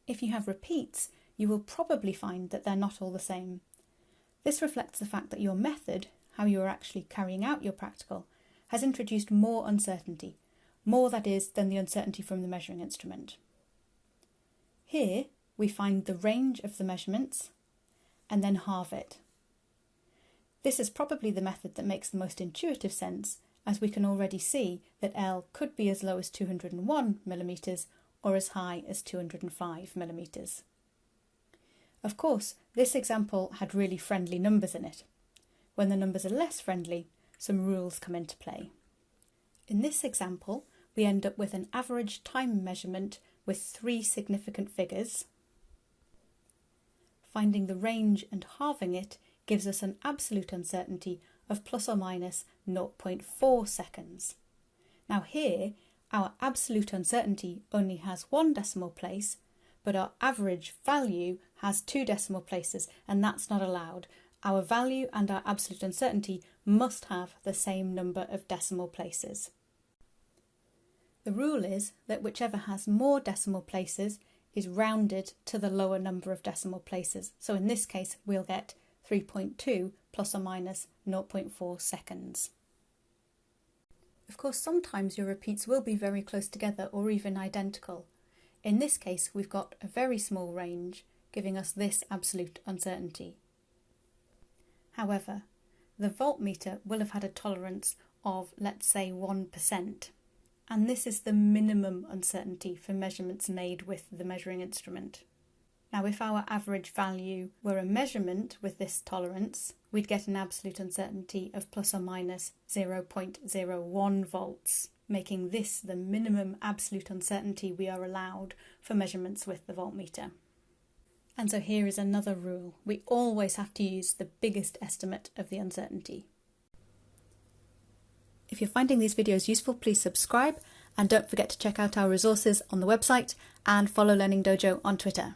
If you have repeats, you will probably find that they're not all the same. This reflects the fact that your method, how you are actually carrying out your practical, has introduced more uncertainty, more that is than the uncertainty from the measuring instrument. Here we find the range of the measurements and then halve it. This is probably the method that makes the most intuitive sense, as we can already see that L could be as low as 201 millimetres or as high as 205 millimetres. Of course, this example had really friendly numbers in it. When the numbers are less friendly, some rules come into play. In this example, we end up with an average time measurement with 3 significant figures. Finding the range and halving it gives us an absolute uncertainty of plus or minus 0.4 seconds. Now here, our absolute uncertainty only has 1 decimal place, but our average value has 2 decimal places, and that's not allowed. Our value and our absolute uncertainty must have the same number of decimal places. The rule is that whichever has more decimal places is rounded to the lower number of decimal places. So in this case, we'll get 3.2 plus or minus 0.4 seconds. Of course, sometimes your repeats will be very close together or even identical. In this case, we've got a very small range, giving us this absolute uncertainty. However, the voltmeter will have had a tolerance of, let's say, 1%. And this is the minimum uncertainty for measurements made with the measuring instrument. Now, if our average value were a measurement with this tolerance, we'd get an absolute uncertainty of plus or minus 0.01 volts, making this the minimum absolute uncertainty we are allowed for measurements with the voltmeter. And so here is another rule. We always have to use the biggest estimate of the uncertainty. If you're finding these videos useful, please subscribe and don't forget to check out our resources on the website and follow Learning Dojo on Twitter.